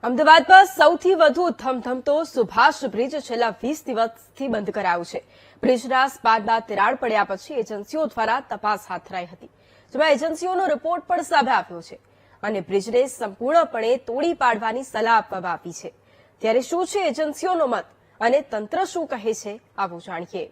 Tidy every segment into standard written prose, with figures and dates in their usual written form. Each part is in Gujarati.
અમદાવાદમાં સૌથી વધુ ધમધમતો સુભાષ બ્રિજ છેલ્લા 20 દિવસથી બંધ કરાયો છે। બ્રિજના સ્પાનમાં તિરાડ પડ્યા પછી એજન્સીઓ દ્વારા તપાસ હાથ ધરાઈ હતી, જેમાં એજન્સીઓનો રિપોર્ટ પણ સામે આવ્યો છે અને બ્રિજને સંપૂર્ણપણે તોડી પાડવાની સલાહ આપવામાં આવી છે। ત્યારે શું છે એજન્સીઓનો મત અને તંત્ર શું કહે છે, આવું જાણીએ।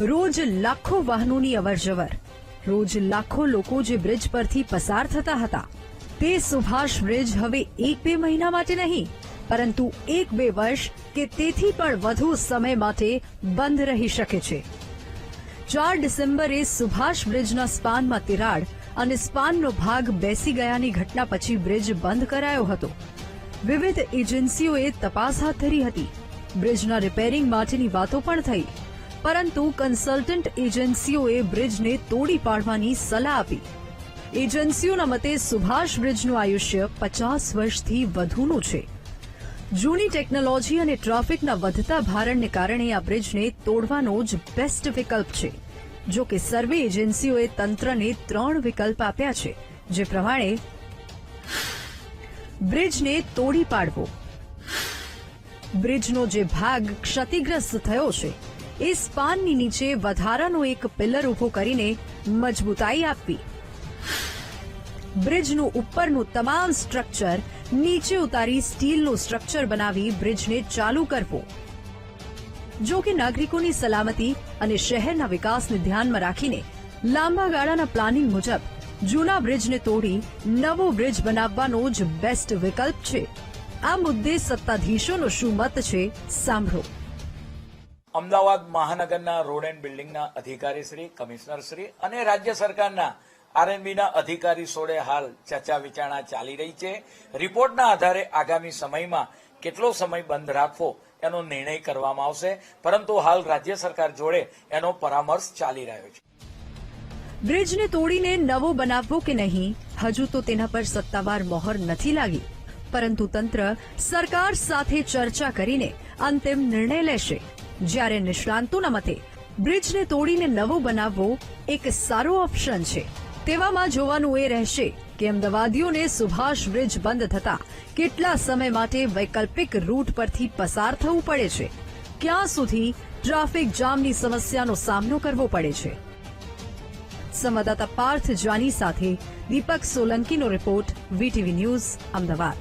રોજ લાખો વાહનોની અવરજવર, રોજ લાખો લોકો જે બ્રિજ પરથી પસાર થતા હતા, તે સુભાષ બ્રિજ હવે 1-2 મહિના માટે નહીં, પરંતુ 1-2 વર્ષ કે તેથી પણ વધુ સમય માટે બંધ રહી શકે છે। 4 ડિસેમ્બરે સુભાષ બ્રિજના સ્પાનમાં તિરાડ અને સ્પાનનો ભાગ બેસી ગયાની ઘટના પછી બ્રિજ બંધ કરાયો હતો। વિવિધ એજન્સીઓએ તપાસ હાથ ધરી હતી। બ્રિજના રિપેરિંગ માટેની વાતો પણ થઈ, પરંતુ કન્સલ્ટન્ટ એજન્સીઓએ બ્રિજને તોડી પાડવાની સલાહ આપી। એજન્સીઓના મતે સુભાષ બ્રિજનું આયુષ્ય 50 વર્ષથી વધુનું છે। જૂની ટેકનોલોજી અને ટ્રાફિકના વધતા ભારણને કારણે આ બ્રિજને તોડવાનો જ બેસ્ટ વિકલ્પ છે। જો કે સર્વે એજન્સીઓએ તંત્રને 3 વિકલ્પ આપ્યા છે, જે પ્રમાણે બ્રિજને તોડી પાડવો, બ્રિજનો જે ભાગ ક્ષતિગ્રસ્ત થયો છે એ સ્પાનની નીચે વધારાનો એક પિલર ઉભો કરીને મજબૂતાઈ આપવી, બ્રિજનું ઉપરનું તમામ સ્ટ્રક્ચર નીચે ઉતારી સ્ટીલનું સ્ટ્રક્ચર બનાવી બ્રિજને ચાલુ કરવો। જો કે નાગરિકોની સલામતી અને શહેરના વિકાસને ધ્યાનમાં રાખીને લાંબા ગાળાના પ્લાનિંગ મુજબ જૂના બ્રિજને તોડી નવો બ્રિજ બનાવવાનો જ બેસ્ટ વિકલ્પ છે। આ મુદ્દે સત્તાધીશોનો શું મત છે, સાંભળો। અમદાવાદ મહાનગરના રોડ એન્ડ બિલ્ડિંગના અધિકારીશ્રી, કમિશનરશ્રી અને રાજ્ય સરકારના આરએનબીના અધિકારી સોળે હાલ ચર્ચા વિચારણા ચાલી રહી છે। રિપોર્ટના આધારે આગામી સમયમાં કેટલો સમય બંધ રાખવો એનો નિર્ણય કરવામાં આવશે, પરંતુ હાલ રાજ્ય સરકાર જોડે એનો પરામર્શ ચાલી રહ્યો છે। બ્રિજને તોડીને નવો બનાવવો કે નહીં, હજુ તો તેના પર સત્તાવાર મહોર નથી લાગી, પરંતુ તંત્ર સરકાર સાથે ચર્ચા કરીને અંતિમ નિર્ણય લેશે। જ્યારે નિષ્ણાંતોના મતે બ્રિજને તોડીને નવો બનાવવો એક સારો ઓપ્શન છે। તેવામાં જોવાનું એ રહેશે કે અમદાવાદીઓને સુભાષ બ્રિજ બંધ થતા કેટલા સમય માટે વૈકલ્પિક રૂટ પરથી પસાર થવું પડે છે, ક્યાં સુધી ટ્રાફિક જામની સમસ્યાનો સામનો કરવો પડે છે। સંવાદદાતા પાર્થ જાની સાથે દીપક સોલંકીનો રિપોર્ટ, વીટીવી ન્યૂઝ, અમદાવાદ।